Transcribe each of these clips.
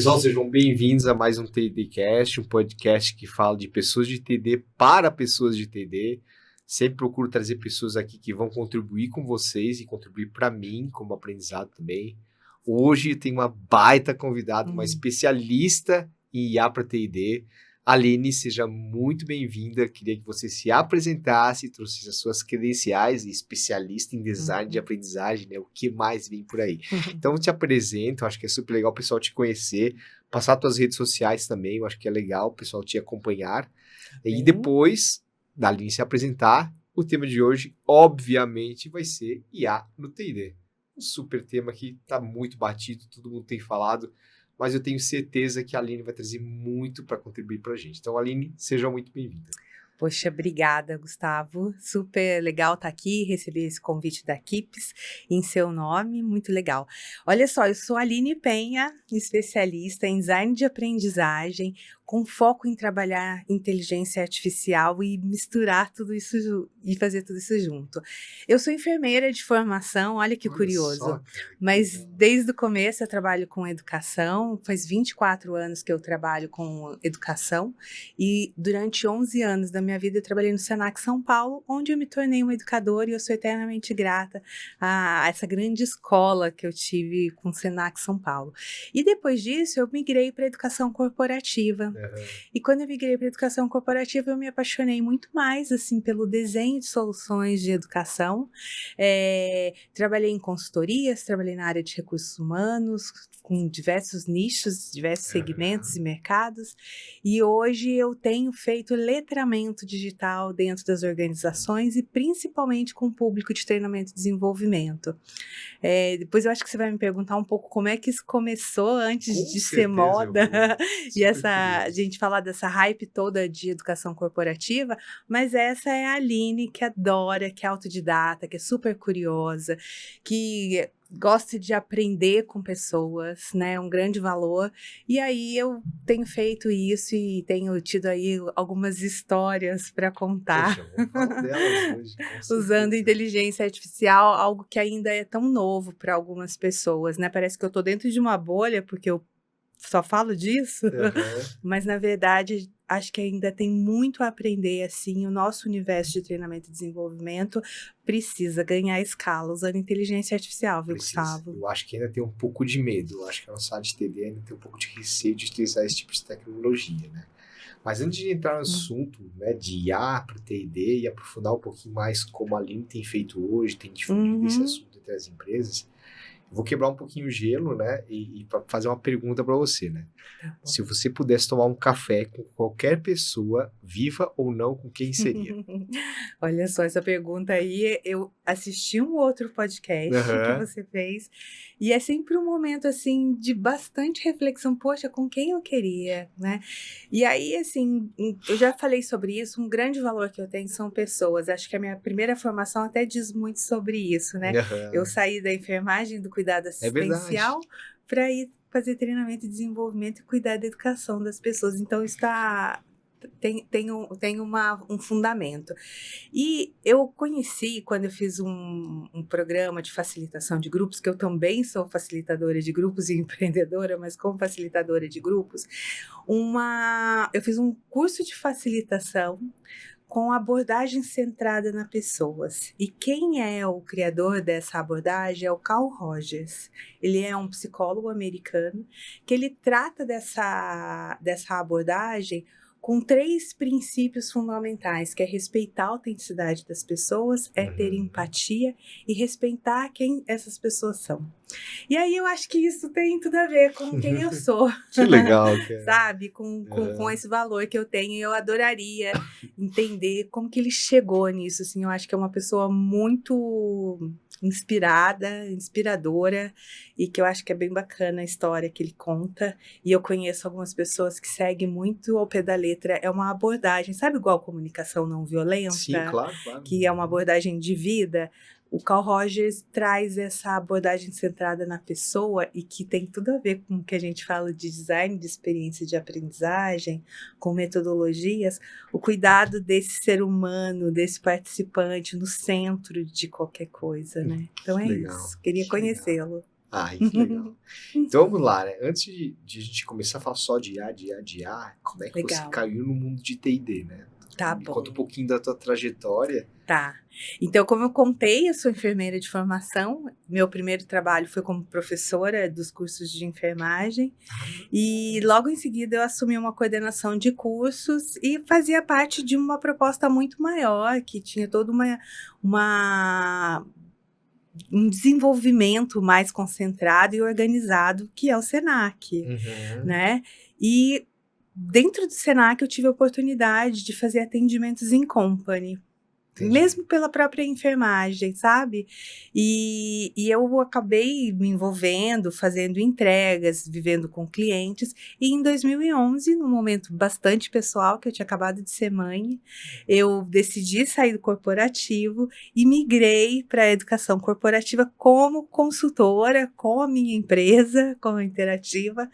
Pessoal, sejam bem-vindos a mais um TDcast, um podcast que fala de pessoas de TD para pessoas de TD. Sempre procuro trazer pessoas aqui que vão contribuir com vocês e contribuir para mim como aprendizado também. Hoje tem uma baita convidada, uma especialista em IA para TD. Aline, seja muito bem-vinda. Queria que você se apresentasse, trouxesse as suas credenciais, especialista em design de aprendizagem, né? O que mais vem por aí. Então, eu te apresento, acho que é super legal o pessoal te conhecer, passar suas redes sociais também, eu acho que é legal o pessoal te acompanhar. E depois da Aline se apresentar, o tema de hoje, obviamente, vai ser IA no TD. Um super tema que está muito batido, todo mundo tem falado, mas eu tenho certeza que a Aline vai trazer muito para contribuir para a gente. Então, Aline, seja muito bem-vinda. Poxa, obrigada, Gustavo. Super legal estar aqui, receber esse convite da Kips em seu nome, muito legal. Olha só, eu sou a Aline Penha, especialista em design de aprendizagem, com foco em trabalhar inteligência artificial e misturar tudo isso e fazer tudo isso junto. Eu sou enfermeira de formação, olha que curioso, Só, cara, mas desde o começo eu trabalho com educação, faz 24 anos que eu trabalho com educação e durante 11 anos da minha vida eu trabalhei no Senac São Paulo, onde eu me tornei uma educadora e eu sou eternamente grata a essa grande escola que eu tive com o Senac São Paulo. E depois disso eu migrei para a educação corporativa. E quando eu migrei para a educação corporativa, eu me apaixonei muito mais assim pelo desenho de soluções de educação. Trabalhei em consultorias, trabalhei na área de recursos humanos, com diversos nichos, diversos segmentos e mercados. E hoje eu tenho feito letramento digital dentro das organizações e principalmente com o público de treinamento e desenvolvimento. Depois eu acho que você vai me perguntar um pouco como é que isso começou antes com de ser certeza moda e a a gente falar dessa hype toda de educação corporativa, mas essa é a Aline que adora, que é autodidata, que é super curiosa, que gosta de aprender com pessoas, né? Um grande valor. E aí eu tenho feito isso e tenho tido aí algumas histórias para contar. Poxa, vamos falar delas hoje, com Usando certeza. inteligência artificial, algo que ainda é tão novo para algumas pessoas, né? Parece que eu estou dentro de uma bolha, porque eu só falo disso, mas na verdade acho que ainda tem muito a aprender, assim, o nosso universo de treinamento e desenvolvimento precisa ganhar escala usando inteligência artificial, viu, Gustavo? Eu acho que ainda tem um pouco de medo, eu acho que a nossa área de TD ainda tem um pouco de receio de utilizar esse tipo de tecnologia, né? Mas antes de entrar no assunto, né, de IA para TD e aprofundar um pouquinho mais como a Aline tem feito hoje, tem difundido esse assunto entre as empresas, eu vou quebrar um pouquinho o gelo, né, e fazer uma pergunta para você, né? Tá bom. Se você pudesse tomar um café com qualquer pessoa, viva ou não, com quem seria? Olha só, essa pergunta aí, eu assisti um outro podcast que você fez, e é sempre um momento, assim, de bastante reflexão. Poxa, com quem eu queria, né? E aí, assim, eu já falei sobre isso, um grande valor que eu tenho são pessoas. Acho que a minha primeira formação até diz muito sobre isso, né? Eu saí da enfermagem, do cuidado É verdade. assistencial, para ir fazer treinamento e desenvolvimento e cuidar da educação das pessoas. Então, está... Tem um fundamento. E eu conheci, quando eu fiz um programa de facilitação de grupos, que eu também sou facilitadora de grupos e empreendedora, mas como facilitadora de grupos, eu fiz um curso de facilitação com abordagem centrada nas pessoas. E quem é o criador dessa abordagem é o Carl Rogers. Ele é um psicólogo americano que ele trata dessa abordagem com 3 princípios fundamentais, que é respeitar a autenticidade das pessoas, ter empatia e respeitar quem essas pessoas são. E aí eu acho que isso tem tudo a ver com quem eu sou. Que legal, cara. Sabe? Com esse valor que eu tenho. Eu adoraria entender como que ele chegou nisso. Assim, eu acho que é uma pessoa muito inspirada, inspiradora, e que eu acho que é bem bacana a história que ele conta. E eu conheço algumas pessoas que seguem muito ao pé da letra. É uma abordagem, sabe, igual comunicação não violenta? Sim, claro, claro. Que é uma abordagem de vida. O Carl Rogers traz essa abordagem centrada na pessoa e que tem tudo a ver com o que a gente fala de design, de experiência de aprendizagem, com metodologias, o cuidado desse ser humano, desse participante no centro de qualquer coisa, né? Então é Legal. isso, queria conhecê-lo. Ai, que legal. Então vamos lá, né? Antes de a gente começar a falar só de IA, como é que você Legal. caiu no mundo de T&D, né? Tá Me bom. conta um pouquinho da tua trajetória. Tá. Então, como eu contei, eu sou enfermeira de formação. Meu primeiro trabalho foi como professora dos cursos de enfermagem. E logo em seguida eu assumi uma coordenação de cursos e fazia parte de uma proposta muito maior, que tinha todo um desenvolvimento mais concentrado e organizado, que é o Senac, né? E dentro do Senac eu tive a oportunidade de fazer atendimentos em company. Entendi. Mesmo pela própria enfermagem, sabe? E eu acabei me envolvendo, fazendo entregas, vivendo com clientes. E em 2011, num momento bastante pessoal, que eu tinha acabado de ser mãe, eu decidi sair do corporativo e migrei para a educação corporativa como consultora, com a minha empresa, com a Interativa.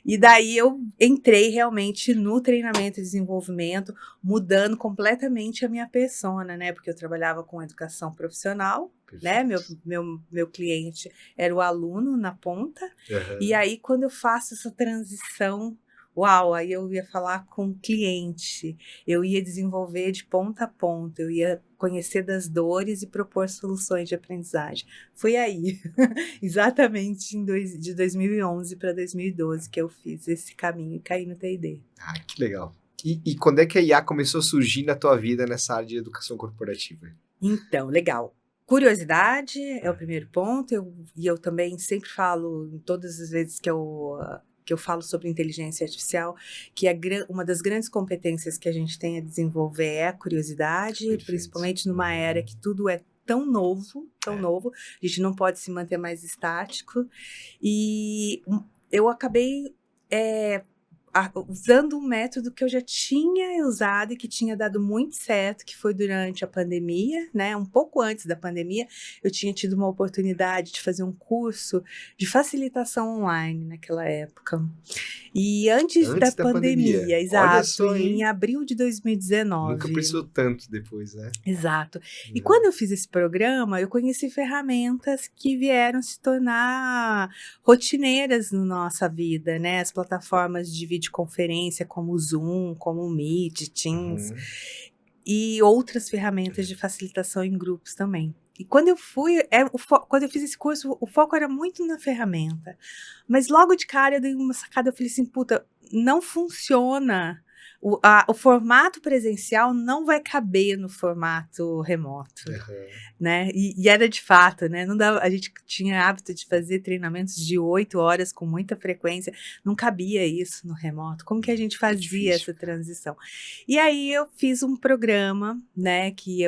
E daí eu entrei realmente no treinamento e desenvolvimento, mudando completamente a minha persona, né? Porque eu trabalhava com educação profissional, né? Meu cliente era o aluno na ponta. E aí, quando eu faço essa transição, uau, aí eu ia falar com o cliente, eu ia desenvolver de ponta a ponta, eu ia conhecer das dores e propor soluções de aprendizagem. Foi aí, exatamente de 2011 para 2012, que eu fiz esse caminho e caí no T&D. Ah, que legal. E quando é que a IA começou a surgir na tua vida nessa área de educação corporativa? Então, legal. Curiosidade é o primeiro ponto, e eu também sempre falo, em todas as vezes que eu falo sobre inteligência artificial, que uma das grandes competências que a gente tem a desenvolver é a curiosidade, Perfeito. Principalmente numa era que tudo é tão novo, a gente não pode se manter mais estático. E eu acabei usando um método que eu já tinha usado e que tinha dado muito certo, que foi durante a pandemia, né? Um pouco antes da pandemia, eu tinha tido uma oportunidade de fazer um curso de facilitação online naquela época. E antes da pandemia, exato, em abril de 2019. Nunca precisou tanto depois, né? Exato. E quando eu fiz esse programa, eu conheci ferramentas que vieram se tornar rotineiras na nossa vida, né? As plataformas de videoconferência como o Zoom, como o Meet, Teams, e outras ferramentas de facilitação em grupos também. E quando eu quando eu fiz esse curso, o foco era muito na ferramenta. Mas logo de cara eu dei uma sacada, eu falei assim, puta, não funciona. O formato presencial não vai caber no formato remoto, né? E era de fato, né? Não dava, a gente tinha hábito de fazer treinamentos de 8 horas com muita frequência, não cabia isso no remoto. Como que a gente fazia essa transição? E aí eu fiz um programa, né? Que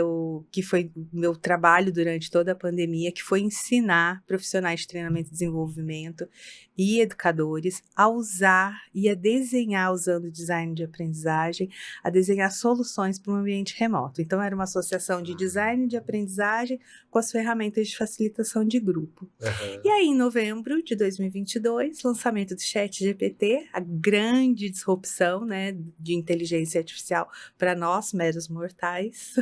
foi meu trabalho durante toda a pandemia, que foi ensinar profissionais de treinamento e desenvolvimento e educadores a usar e a desenhar, usando design de aprendizagem, a desenhar soluções para um ambiente remoto. Então, era uma associação de design de aprendizagem com as ferramentas de facilitação de grupo. E aí, em novembro de 2022, lançamento do ChatGPT, a grande disrupção, né, de inteligência artificial para nós, meros mortais.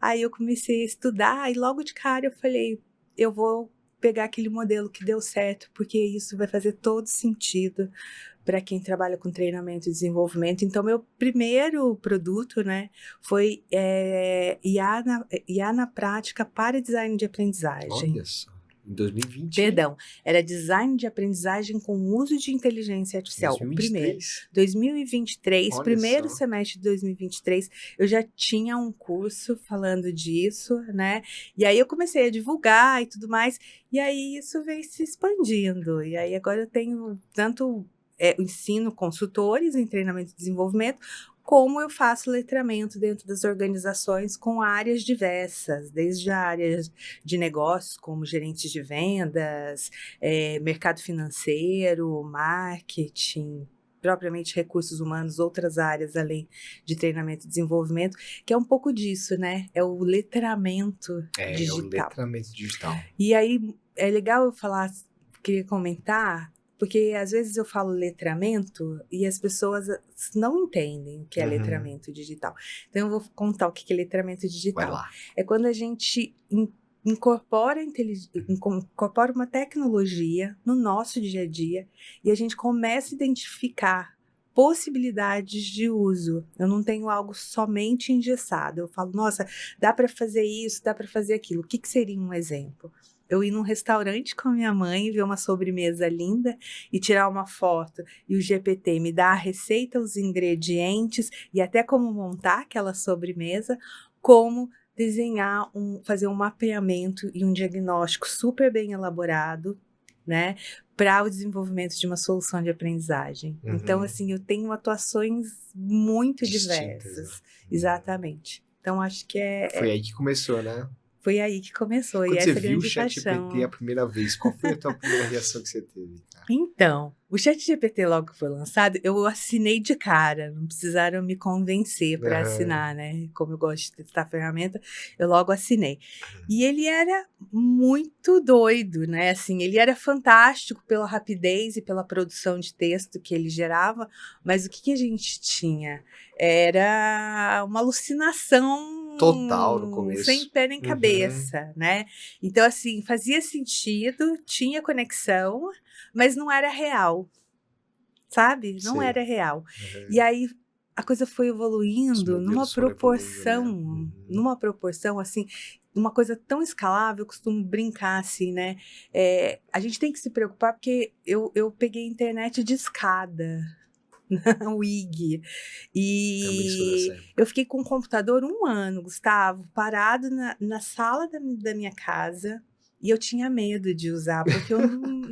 Aí eu comecei a estudar e logo de cara eu falei, eu vou pegar aquele modelo que deu certo, porque isso vai fazer todo sentido para quem trabalha com treinamento e desenvolvimento. Então, meu primeiro produto, né, foi IA na prática para design de aprendizagem. Olha só, em 2020. Perdão, era design de aprendizagem com uso de inteligência artificial. 2023. O primeiro. 2023, Olha primeiro só. semestre de 2023, eu já tinha um curso falando disso, né? E aí eu comecei a divulgar e tudo mais, e aí isso veio se expandindo. E aí agora eu tenho tanto ensino consultores em treinamento e desenvolvimento, como eu faço letramento dentro das organizações com áreas diversas, desde a área de negócios, como gerentes de vendas, mercado financeiro, marketing, propriamente recursos humanos, outras áreas além de treinamento e desenvolvimento, que é um pouco disso, né? É o letramento digital. É o letramento digital. E aí é legal eu falar, queria comentar, porque às vezes eu falo letramento e as pessoas não entendem o que é letramento digital. Então eu vou contar o que é letramento digital. Vai lá. É quando a gente incorpora uma tecnologia no nosso dia a dia e a gente começa a identificar possibilidades de uso. Eu não tenho algo somente engessado. Eu falo, nossa, dá para fazer isso, dá para fazer aquilo. O que seria um exemplo? Eu ir num restaurante com a minha mãe, ver uma sobremesa linda e tirar uma foto, e o GPT me dá a receita, os ingredientes e até como montar aquela sobremesa, como desenhar, fazer um mapeamento e um diagnóstico super bem elaborado, né, para o desenvolvimento de uma solução de aprendizagem. Então, assim, eu tenho atuações muito diversas. Exatamente. Então, acho que Foi aí que começou, né? Foi aí que começou. Quando e você essa viu o grande paixão. ChatGPT a primeira vez, qual foi a tua primeira reação que você teve, cara? Então, o ChatGPT logo que foi lançado, eu assinei de cara, não precisaram me convencer para assinar, né? Como eu gosto de testar a ferramenta, eu logo assinei. E ele era muito doido, né? Assim, ele era fantástico pela rapidez e pela produção de texto que ele gerava, mas o que a gente tinha? Era uma alucinação Total no começo. sem pé nem cabeça, né? Então, assim, fazia sentido, tinha conexão, mas não era real, sabe? Não era real. E aí a coisa foi evoluindo numa proporção, assim, uma coisa tão escalável, eu costumo brincar assim, né? A gente tem que se preocupar porque eu peguei internet de escada, o IG, e eu fiquei com o computador 1 ano, Gustavo, parado na sala da minha casa. E eu tinha medo de usar, porque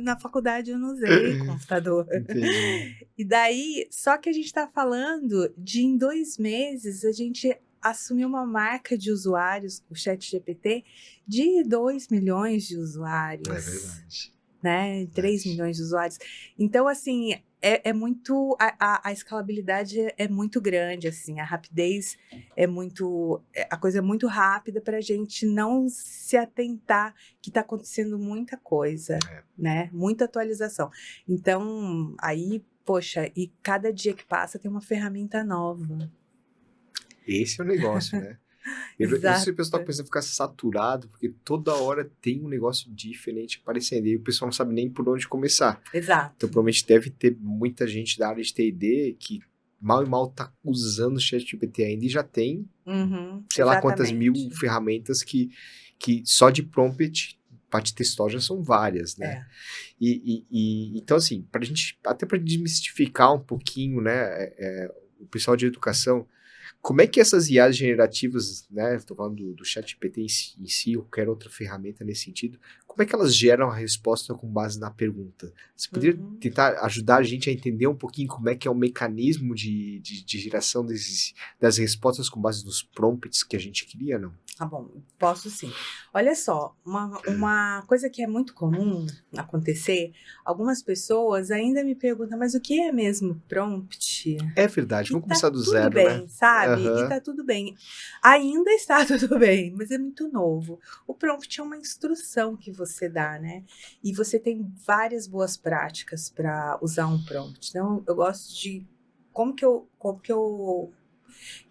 na faculdade eu não usei computador. Entendi. E daí, só que a gente está falando de em 2 meses a gente assumiu uma marca de usuários, o ChatGPT, de 2 milhões de usuários. É verdade. Né? 3 milhões de usuários. Então, assim, é muito. A escalabilidade é muito grande, assim, a rapidez é muito. A coisa é muito rápida para a gente não se atentar que está acontecendo muita coisa, né? Muita atualização. Então, aí, poxa, e cada dia que passa tem uma ferramenta nova. Esse é o negócio, né? Eu sei que o pessoal está pensando em ficar saturado, porque toda hora tem um negócio diferente aparecendo, e o pessoal não sabe nem por onde começar. Exato. Então, provavelmente deve ter muita gente da área de T&D que mal e mal está usando o ChatGPT ainda e já tem, sei lá quantas mil ferramentas que só de prompt para te testar já são várias, né? Então, assim, até para desmistificar um pouquinho, né, o pessoal de educação, como é que essas IAs generativas, né, estou falando do ChatGPT em si, ou qualquer outra ferramenta nesse sentido, como é que elas geram a resposta com base na pergunta? Você poderia tentar ajudar a gente a entender um pouquinho como é que é o mecanismo de geração das respostas com base nos prompts que a gente cria, não? Tá bom, posso sim. Olha só, uma coisa que é muito comum acontecer, algumas pessoas ainda me perguntam, mas o que é mesmo prompt? É verdade, vamos começar do zero, né? Tudo bem, né? sabe? E tá tudo bem. Ainda está tudo bem, mas é muito novo. O prompt é uma instrução que você dá, né? E você tem várias boas práticas para usar um prompt. Então, eu gosto de... Como que eu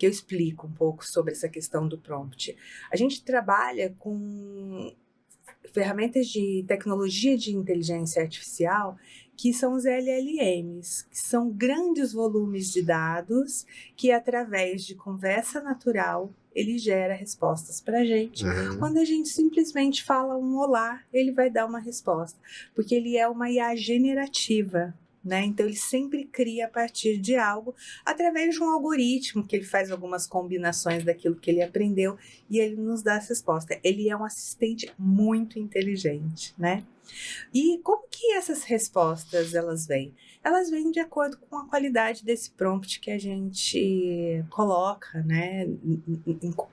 explico um pouco sobre essa questão do prompt. A gente trabalha com ferramentas de tecnologia de inteligência artificial que são os LLMs, que são grandes volumes de dados que, através de conversa natural, ele gera respostas para a gente. Quando a gente simplesmente fala um olá, ele vai dar uma resposta, porque ele é uma IA generativa. Né? Então, ele sempre cria a partir de algo, através de um algoritmo, que ele faz algumas combinações daquilo que ele aprendeu e ele nos dá essa resposta. Ele é um assistente muito inteligente, né? E como que essas respostas elas vêm? Elas vêm de acordo com a qualidade desse prompt que a gente coloca, né,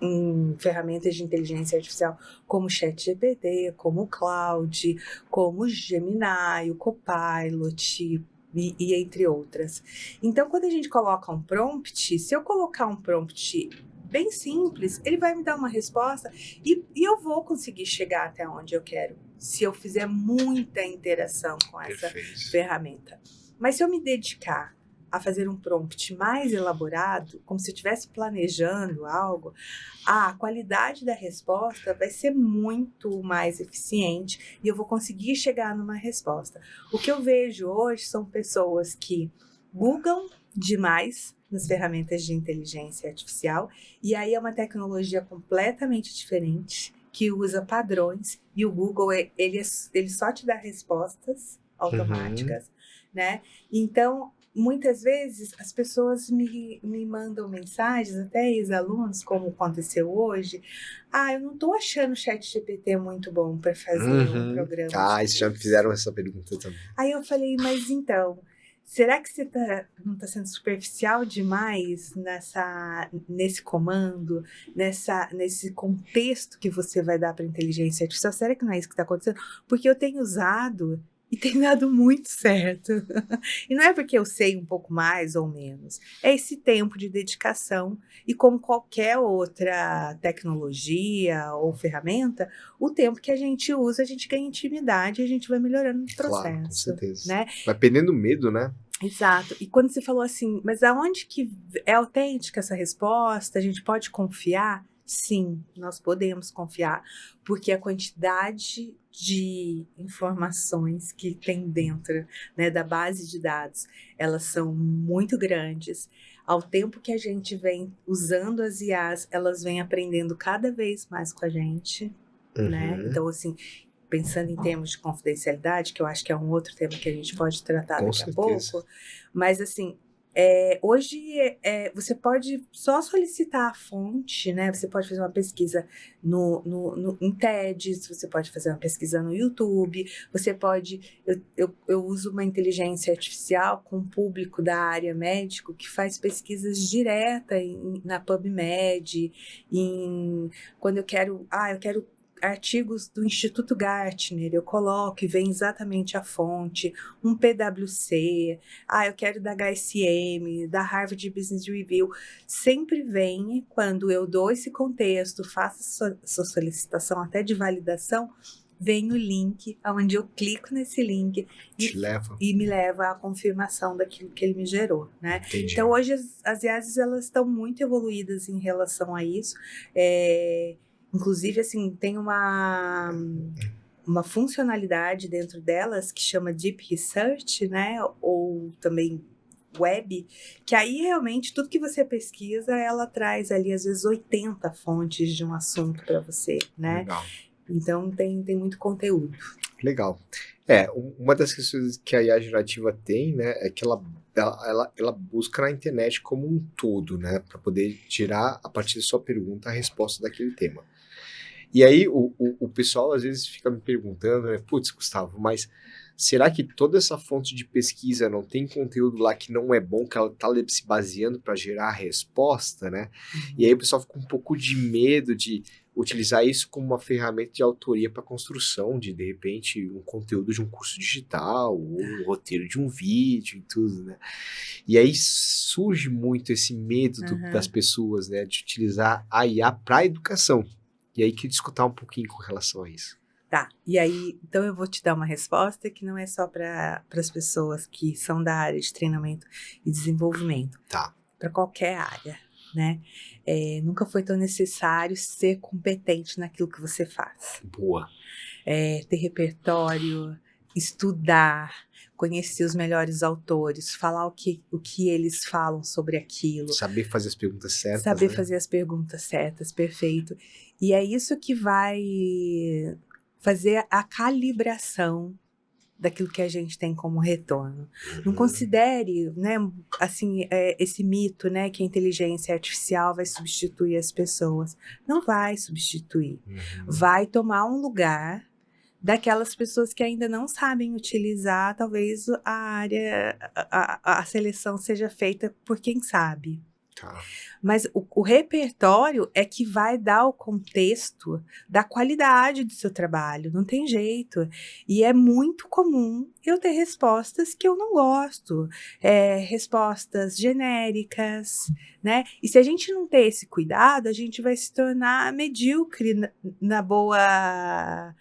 em ferramentas de inteligência artificial como o ChatGPT, como o Claude, como o Gemini, o Copilot, e entre outras. Então, quando a gente coloca um prompt, se eu colocar um prompt bem simples, ele vai me dar uma resposta e eu vou conseguir chegar até onde eu quero, se eu fizer muita interação com essa ferramenta. Mas se eu me dedicar a fazer um prompt mais elaborado, como se eu estivesse planejando algo, a qualidade da resposta vai ser muito mais eficiente e eu vou conseguir chegar numa resposta. O que eu vejo hoje são pessoas que googlam demais nas ferramentas de inteligência artificial, e aí é uma tecnologia completamente diferente, que usa padrões, e o Google, ele só te dá respostas automáticas, né? Então, muitas vezes, as pessoas me mandam mensagens, até ex-alunos, como aconteceu hoje, eu não estou achando o ChatGPT muito bom para fazer um programa de eles já me fizeram essa pergunta também. Aí eu falei, mas então, será que você não está sendo superficial demais nesse comando, nesse contexto que você vai dar para a inteligência artificial? Será que não é isso que está acontecendo? Porque eu tenho usado e tem dado muito certo. E não é porque eu sei um pouco mais ou menos. É esse tempo de dedicação. E como qualquer outra tecnologia ou ferramenta, o tempo que a gente usa, a gente ganha intimidade e a gente vai melhorando o processo. Claro, com certeza. Né? Vai perdendo medo, né? Exato. E quando você falou assim, mas aonde que é autêntica essa resposta? A gente pode confiar? Sim, nós podemos confiar, porque a quantidade de informações que tem dentro, né, da base de dados, elas são muito grandes. Ao tempo que a gente vem usando as IAs, elas vêm aprendendo cada vez mais com a gente, né? Então, assim, pensando em termos de confidencialidade, que eu acho que é um outro tema que a gente pode tratar daqui a pouco, mas assim, hoje você pode só solicitar a fonte, né? Você pode fazer uma pesquisa em TEDs, você pode fazer uma pesquisa no YouTube, você pode... Eu uso uma inteligência artificial com um público da área médico que faz pesquisas diretas na PubMed, quando eu quero artigos do Instituto Gartner, eu coloco e vem exatamente a fonte, um PwC, eu quero da HSM, da Harvard Business Review, sempre vem quando eu dou esse contexto, faço essa solicitação até de validação, vem o link, onde eu clico nesse link e me leva à confirmação daquilo que ele me gerou, né? Entendi. Então, hoje as IAs, elas estão muito evoluídas em relação a isso, inclusive, assim, tem uma funcionalidade dentro delas que chama Deep Research, né? Ou também Web, que aí realmente tudo que você pesquisa, ela traz ali, às vezes, 80 fontes de um assunto para você, né? Legal. Então, tem muito conteúdo. Legal. Uma das questões que a IA gerativa tem, né, é que ela busca na internet como um todo, né, para poder tirar, a partir da sua pergunta, a resposta daquele tema. E aí o pessoal às vezes fica me perguntando, né, putz, Gustavo, mas será que toda essa fonte de pesquisa não tem conteúdo lá que não é bom, que ela está se baseando para gerar a resposta, né? E aí o pessoal fica um pouco de medo de utilizar isso como uma ferramenta de autoria para construção de repente, um conteúdo de um curso digital, ou um roteiro de um vídeo e tudo, né? E aí surge muito esse medo das pessoas, né, de utilizar a IA para a educação. E aí queria discutir um pouquinho com relação a isso. Tá, e aí, então eu vou te dar uma resposta que não é só para as pessoas que são da área de treinamento e desenvolvimento. Tá. Para qualquer área, né? Nunca foi tão necessário ser competente naquilo que você faz. Boa. Ter repertório, estudar, conhecer os melhores autores, falar o que eles falam sobre aquilo. Saber fazer as perguntas certas. Saber fazer as perguntas certas, perfeito. E é isso que vai fazer a calibração daquilo que a gente tem como retorno. Não considere, né, assim, esse mito, né, que a inteligência artificial vai substituir as pessoas. Não vai substituir. Vai tomar um lugar daquelas pessoas que ainda não sabem utilizar, talvez a seleção seja feita por quem sabe. Tá. Mas o repertório é que vai dar o contexto da qualidade do seu trabalho, não tem jeito. E é muito comum eu ter respostas que eu não gosto, respostas genéricas, né? E se a gente não ter esse cuidado, a gente vai se tornar medíocre na boa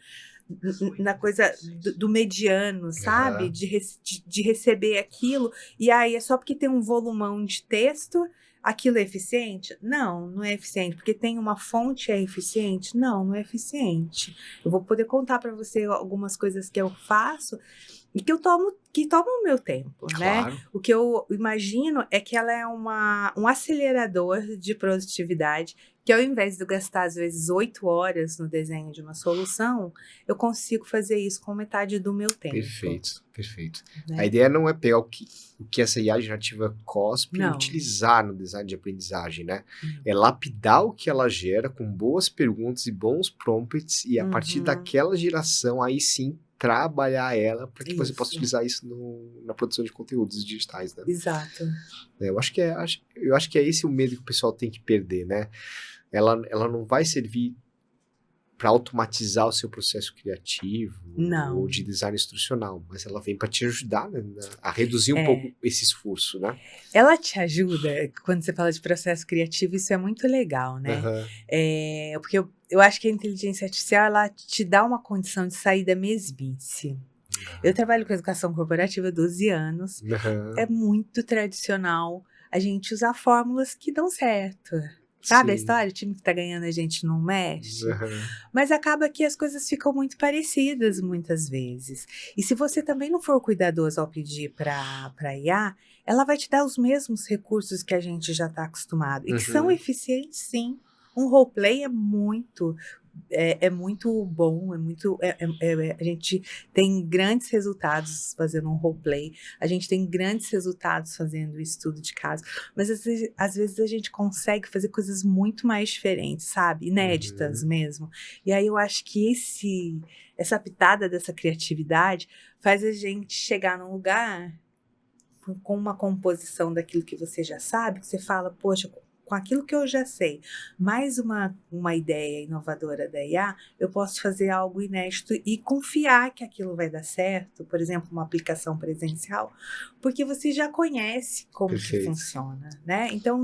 na coisa do mediano, sabe? Aham. De receber aquilo, e aí é só porque tem um volumão de texto, aquilo é eficiente? Não, não é eficiente. Porque tem uma fonte é eficiente? Não, não é eficiente. Eu vou poder contar para você algumas coisas que eu faço e que tomam o meu tempo, né? Claro. O que eu imagino é que ela é um acelerador de produtividade, que ao invés de eu gastar, às vezes, 8 horas no desenho de uma solução, eu consigo fazer isso com metade do meu tempo, Perfeito, perfeito. A né? ideia não é pegar o que essa IA generativa cospe e Não. utilizar no design de aprendizagem, né? Não. É lapidar o que ela gera com boas perguntas e bons prompts e a partir daquela geração, aí sim, trabalhar ela para que você possa Isso. utilizar isso na produção de conteúdos digitais, né? Exato. Eu acho que é esse o medo que o pessoal tem que perder, né? Ela não vai servir para automatizar o seu processo criativo Não. ou de design instrucional, mas ela vem para te ajudar, né, a reduzir um É. pouco esse esforço, né? Ela te ajuda, quando você fala de processo criativo, isso é muito legal, né? Aham. Porque eu acho que a inteligência artificial, ela te dá uma condição de sair da mesmice. Eu trabalho com educação corporativa há 12 anos, Aham. é muito tradicional a gente usar fórmulas que dão certo. Sabe a Sim. história? O time que tá ganhando a gente não mexe. Aham. Mas acaba que as coisas ficam muito parecidas muitas vezes. E se você também não for cuidadoso ao pedir para IA, ela vai te dar os mesmos recursos que a gente já está acostumado. E que são Uhum. eficientes, sim. Um roleplay é muito bom, a gente tem grandes resultados fazendo um roleplay, a gente tem grandes resultados fazendo o estudo de caso, mas às vezes a gente consegue fazer coisas muito mais diferentes, sabe? Inéditas mesmo. E aí eu acho que essa pitada dessa criatividade faz a gente chegar num lugar com uma composição daquilo que você já sabe, que você fala, poxa, com aquilo que eu já sei, mais uma ideia inovadora da IA, eu posso fazer algo inédito e confiar que aquilo vai dar certo, por exemplo, uma aplicação presencial, porque você já conhece como Perfeito. que funciona, né? Então,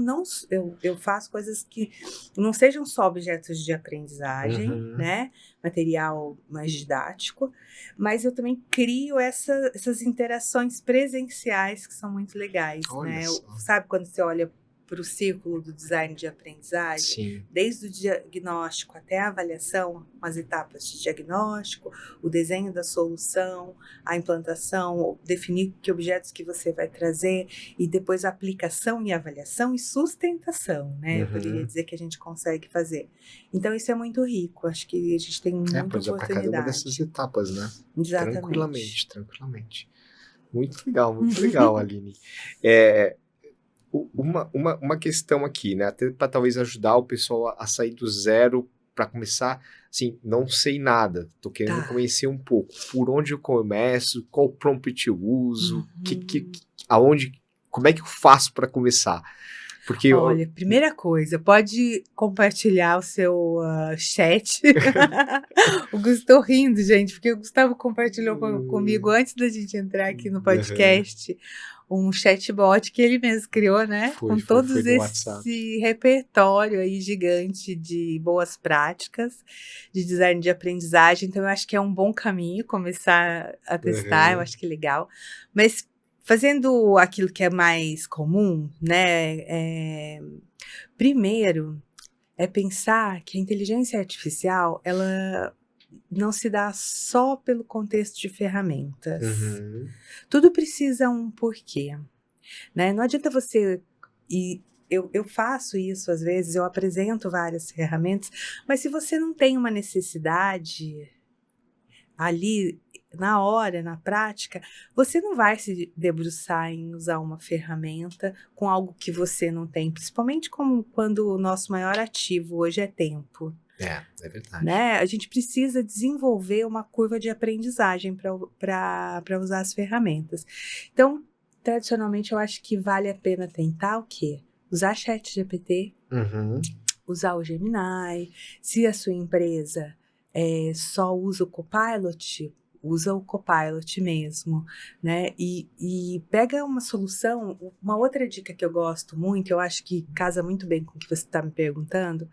eu faço coisas que não sejam só objetos de aprendizagem, né? Material mais didático, mas eu também crio essas interações presenciais que são muito legais, Olha né? só. Sabe quando você olha para o círculo do design de aprendizagem, Sim. desde o diagnóstico até a avaliação, as etapas de diagnóstico, o desenho da solução, a implantação, definir que objetos que você vai trazer e depois a aplicação e avaliação e sustentação, né? Eu poderia dizer que a gente consegue fazer. Então isso é muito rico, acho que a gente tem muita Pode usar para cada uma dessas oportunidade. etapas, né? Exatamente. Tranquilamente. Muito legal, Aline. Uma questão aqui, né? Até para talvez ajudar o pessoal a sair do zero para começar, assim, não sei nada, tô querendo Tá. conhecer um pouco. Por onde eu começo? Qual prompt eu uso? Aonde? Como é que eu faço para começar? Porque Olha, primeira coisa, pode compartilhar o seu chat. O Gustavo rindo, gente, porque o Gustavo compartilhou comigo antes da gente entrar aqui no podcast um chatbot que ele mesmo criou, né? Foi Com todos no WhatsApp. esse repertório aí gigante de boas práticas de design de aprendizagem. Então, eu acho que é um bom caminho começar a testar, eu acho que é legal. Mas fazendo aquilo que é mais comum, né? Primeiro, é pensar que a inteligência artificial, ela não se dá só pelo contexto de ferramentas. Tudo precisa um porquê, né? Não adianta você... Eu faço isso às vezes, eu apresento várias ferramentas, mas se você não tem uma necessidade ali na hora, na prática, você não vai se debruçar em usar uma ferramenta com algo que você não tem, principalmente quando o nosso maior ativo hoje é tempo. É verdade. Né? A gente precisa desenvolver uma curva de aprendizagem para usar as ferramentas. Então, tradicionalmente, eu acho que vale a pena tentar o quê? Usar ChatGPT, usar o Gemini. Se a sua empresa só usa o Copilot, usa o Copilot mesmo, né? E pega uma solução. Uma outra dica que eu gosto muito, eu acho que casa muito bem com o que você está me perguntando,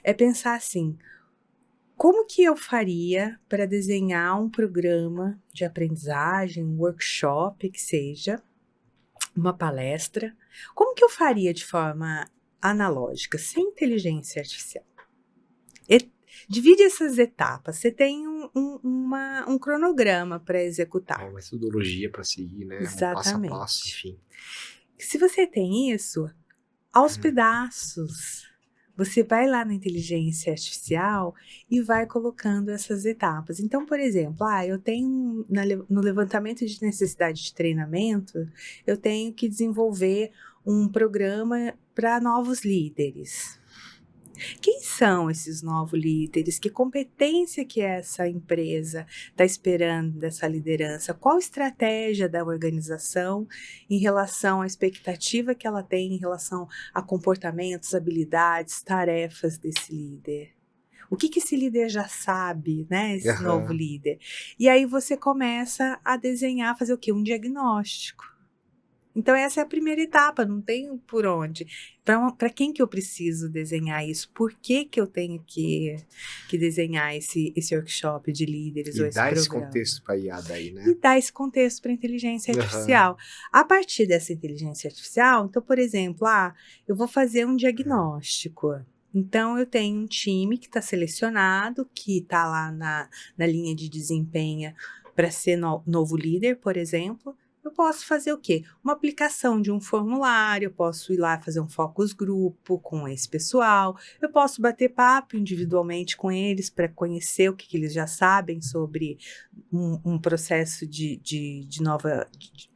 é pensar assim: como que eu faria para desenhar um programa de aprendizagem, um workshop, que seja, uma palestra? Como que eu faria de forma analógica, sem inteligência artificial? Divide essas etapas. Você tem um cronograma para executar. Uma metodologia para seguir, né? Um passo a passo, enfim. Se você tem isso, aos pedaços, você vai lá na inteligência artificial e vai colocando essas etapas. Então, por exemplo, eu tenho no levantamento de necessidade de treinamento, eu tenho que desenvolver um programa para novos líderes. Quem são esses novos líderes? Que competência que essa empresa está esperando dessa liderança? Qual estratégia da organização em relação à expectativa que ela tem em relação a comportamentos, habilidades, tarefas desse líder? O que esse líder já sabe, né? Esse novo líder. E aí você começa a desenhar, fazer o quê? Um diagnóstico. Então, essa é a primeira etapa, não tem por onde. Para quem que eu preciso desenhar isso? Por que eu tenho que desenhar esse workshop de líderes ou esse programa? E dar esse contexto para a IA daí, né? E dar esse contexto para a inteligência artificial. A partir dessa inteligência artificial, então, por exemplo, eu vou fazer um diagnóstico. Então, eu tenho um time que está selecionado, que está lá na linha de desempenho para ser novo líder, por exemplo. Eu posso fazer o quê? Uma aplicação de um formulário, eu posso ir lá fazer um focus grupo com esse pessoal, eu posso bater papo individualmente com eles para conhecer o que eles já sabem sobre um processo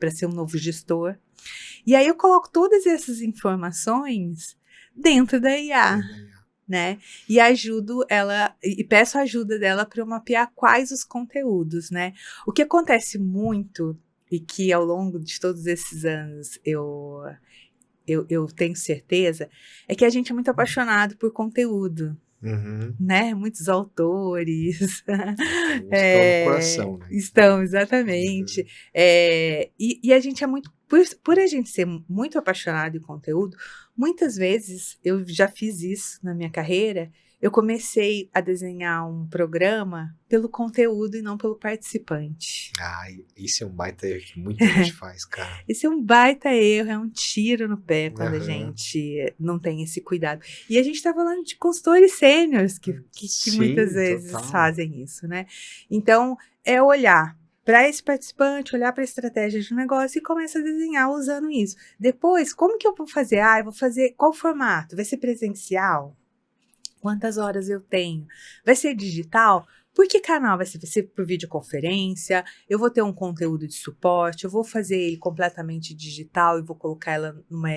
para ser um novo gestor. E aí eu coloco todas essas informações dentro da IA. Né? E ajudo ela, e peço a ajuda dela para eu mapear quais os conteúdos, né? O que acontece muito e que ao longo de todos esses anos eu tenho certeza, é que a gente é muito apaixonado por conteúdo, né? Muitos autores. Estão no coração, né? Estão, exatamente. E a gente é muito... Por a gente ser muito apaixonado em conteúdo, muitas vezes, eu já fiz isso na minha carreira, eu comecei a desenhar um programa pelo conteúdo e não pelo participante. Isso é um baita erro que muita gente faz, cara. Esse é um baita erro, é um tiro no pé quando a gente não tem esse cuidado. E a gente está falando de consultores sêniores que muitas vezes fazem isso, né? Então, é olhar para esse participante, olhar para a estratégia de negócio e começa a desenhar usando isso. Depois, como que eu vou fazer? Eu vou fazer qual formato? Vai ser presencial? Quantas horas eu tenho? Vai ser digital? Por que canal? Vai ser por videoconferência? Eu vou ter um conteúdo de suporte? Eu vou fazer ele completamente digital e vou colocar ela numa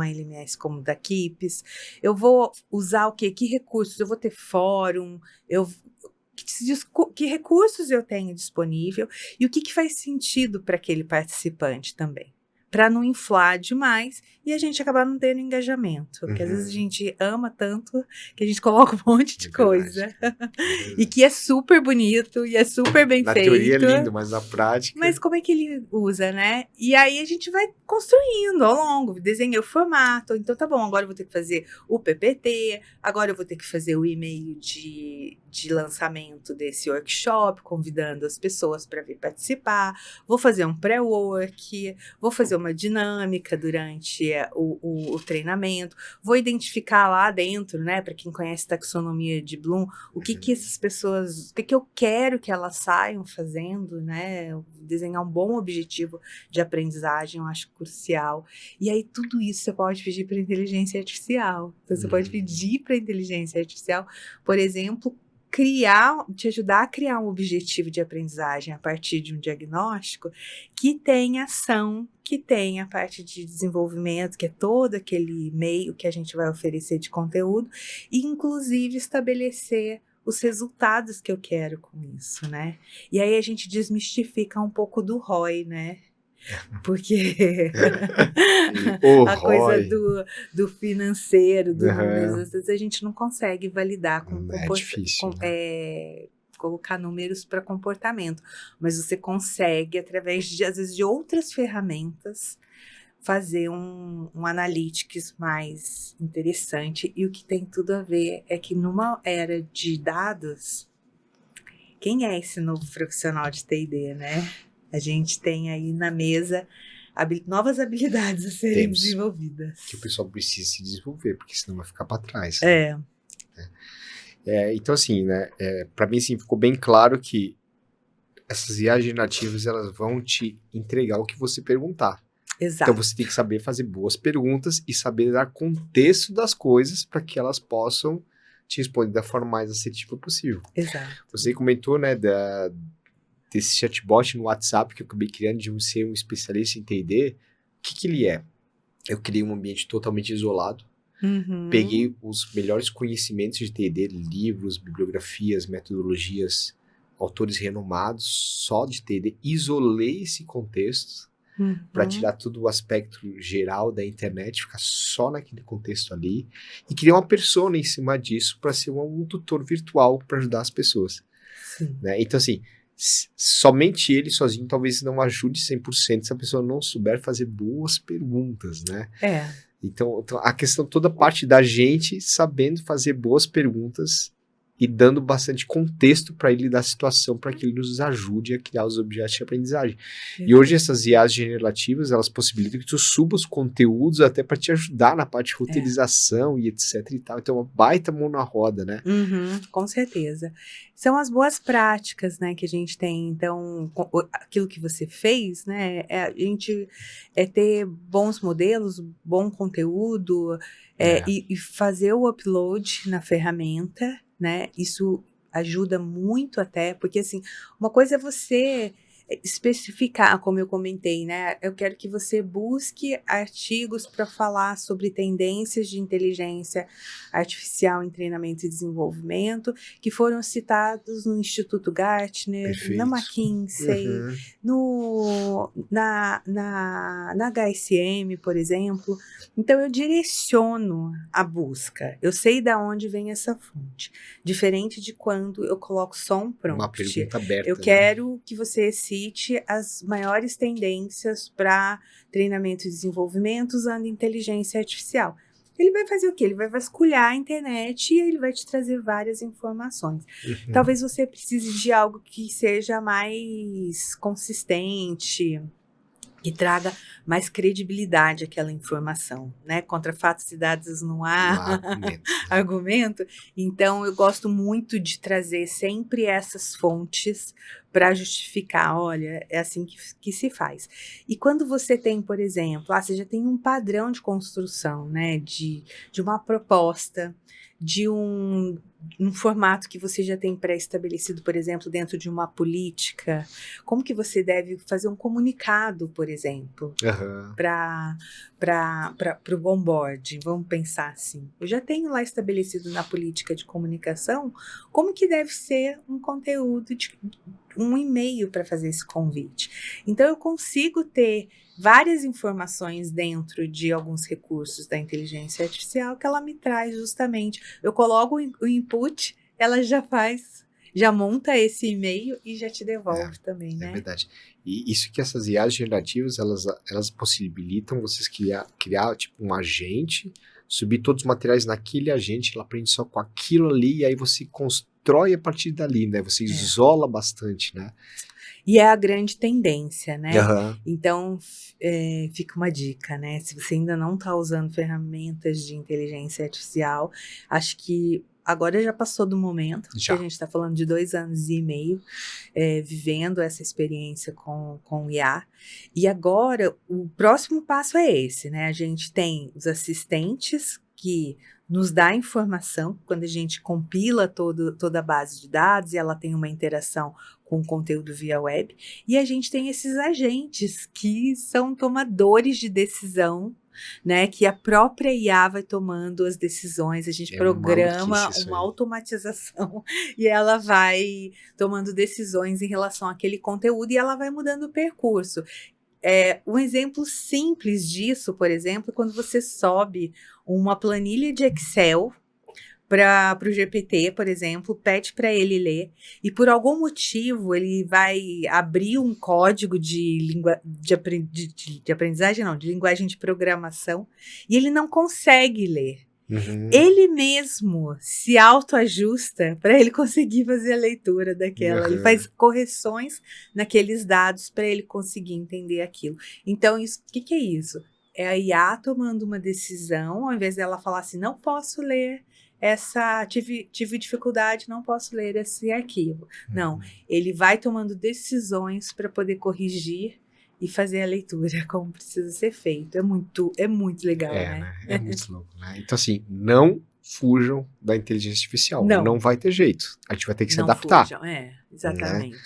LMS como da Keeps? Eu vou usar o quê? Que recursos? Eu vou ter fórum? Que recursos eu tenho disponível? E o que faz sentido para aquele participante também? Para não inflar demais e a gente acabar não tendo engajamento. Porque às vezes a gente ama tanto que a gente coloca um monte de coisa. E que é super bonito e é super bem feito. Na teoria é lindo, mas na prática... Mas como é que ele usa, né? E aí a gente vai construindo ao longo. Desenhei o formato. Então tá bom, agora eu vou ter que fazer o PPT. Agora eu vou ter que fazer o e-mail de lançamento desse workshop, convidando as pessoas para vir participar. Vou fazer um pré-work. Vou fazer uma dinâmica durante o treinamento, vou identificar lá dentro, né, para quem conhece taxonomia de Bloom, o que essas pessoas, o que eu quero que elas saiam fazendo, né, desenhar um bom objetivo de aprendizagem, eu acho crucial. E aí tudo isso você pode pedir para a inteligência artificial. Então você pode pedir para a inteligência artificial, por exemplo, te ajudar a criar um objetivo de aprendizagem a partir de um diagnóstico que tenha ação, que tenha a parte de desenvolvimento, que é todo aquele meio que a gente vai oferecer de conteúdo, e inclusive estabelecer os resultados que eu quero com isso, né? E aí a gente desmistifica um pouco do ROI, né? Porque a coisa do financeiro, do números, às vezes a gente não consegue validar com difícil, né? Colocar números para comportamento, mas você consegue através de, às vezes, de outras ferramentas fazer um analytics mais interessante. E o que tem tudo a ver é que numa era de dados, quem é esse novo profissional de T&D, né? A gente tem aí na mesa novas habilidades a serem desenvolvidas. Que o pessoal precisa se desenvolver, porque senão vai ficar para trás. Então, assim, né, para mim, assim, ficou bem claro que essas IAs generativas, elas vão te entregar o que você perguntar. Exato. Então, você tem que saber fazer boas perguntas e saber dar contexto das coisas para que elas possam te responder da forma mais assertiva possível. Exato. Você comentou, né, desse chatbot no WhatsApp que eu acabei criando de ser um especialista em T&D. O que ele é? Eu criei um ambiente totalmente isolado. Peguei os melhores conhecimentos de T&D, livros, bibliografias, metodologias, autores renomados, só de T&D. Isolei esse contexto para tirar todo o aspecto geral da internet, ficar só naquele contexto ali. E criei uma persona em cima disso para ser um tutor virtual para ajudar as pessoas. Né? Então, assim, somente ele sozinho talvez não ajude 100% se a pessoa não souber fazer boas perguntas, né? Então, a questão toda parte da gente sabendo fazer boas perguntas e dando bastante contexto para ele da situação, para que ele nos ajude a criar os objetos de aprendizagem. E hoje essas IAs generativas, elas possibilitam que tu suba os conteúdos até para te ajudar na parte de roteirização e etc e tal. Então, uma baita mão na roda, né? Com certeza. São as boas práticas, né, que a gente tem. Então, aquilo que você fez, né, a gente ter bons modelos, bom conteúdo, e fazer o upload na ferramenta, né, isso ajuda muito até, porque assim, uma coisa é você especificar, como eu comentei, né, eu quero que você busque artigos para falar sobre tendências de inteligência artificial em treinamento e desenvolvimento, que foram citados no Instituto Gartner, na McKinsey, na HSM, por exemplo. Então, eu direciono a busca. Eu sei de onde vem essa fonte. Diferente de quando eu coloco só um prompt. Uma pergunta aberta. Eu quero que você cite as maiores tendências para treinamento e desenvolvimento usando inteligência artificial. Ele vai fazer o quê? Ele vai vasculhar a internet e ele vai te trazer várias informações. Talvez você precise de algo que seja mais consistente, que traga mais credibilidade àquela informação, né? Contra fatos e dados não há argumento. Então, eu gosto muito de trazer sempre essas fontes para justificar, olha, é assim que se faz. E quando você tem, por exemplo, você já tem um padrão de construção, né? De uma proposta, de um formato que você já tem pré-estabelecido, por exemplo, dentro de uma política, como que você deve fazer um comunicado, por exemplo, para o onboarding, vamos pensar assim. Eu já tenho lá estabelecido na política de comunicação como que deve ser um conteúdo, um e-mail para fazer esse convite. Então, eu consigo ter várias informações dentro de alguns recursos da inteligência artificial que ela me traz justamente. Eu coloco o input, ela já monta esse e-mail e já te devolve também, né? É verdade. E isso que essas IAs generativas, elas possibilitam vocês criar tipo um agente, subir todos os materiais naquele agente, ela aprende só com aquilo ali, e aí você constrói a partir dali, né? Você isola bastante, né? E é a grande tendência, né? Então, fica uma dica, né? Se você ainda não está usando ferramentas de inteligência artificial, acho que agora já passou do momento, porque a gente está falando de 2 anos e meio vivendo essa experiência com o IA. E agora, o próximo passo é esse, né? A gente tem os assistentes que nos dá informação, quando a gente compila toda a base de dados e ela tem uma interação com o conteúdo via web, e a gente tem esses agentes que são tomadores de decisão, né, que a própria IA vai tomando as decisões, a gente programa uma automatização e ela vai tomando decisões em relação àquele conteúdo e ela vai mudando o percurso. Um exemplo simples disso, por exemplo, quando você sobe uma planilha de Excel para o GPT, por exemplo, pede para ele ler, e por algum motivo ele vai abrir um código de aprendizagem, não, de linguagem de programação, e ele não consegue ler. Ele mesmo se autoajusta para ele conseguir fazer a leitura daquela. Ele faz correções naqueles dados para ele conseguir entender aquilo. Então, o que é isso? É a IA tomando uma decisão, ao invés dela falar assim, não posso ler tive dificuldade, não posso ler esse arquivo. Não, ele vai tomando decisões para poder corrigir e fazer a leitura como precisa ser feito. É muito legal, né? É muito louco, né? Então, assim, não fujam da inteligência artificial. Não vai ter jeito. A gente vai ter que se adaptar. Fujam, exatamente. Né?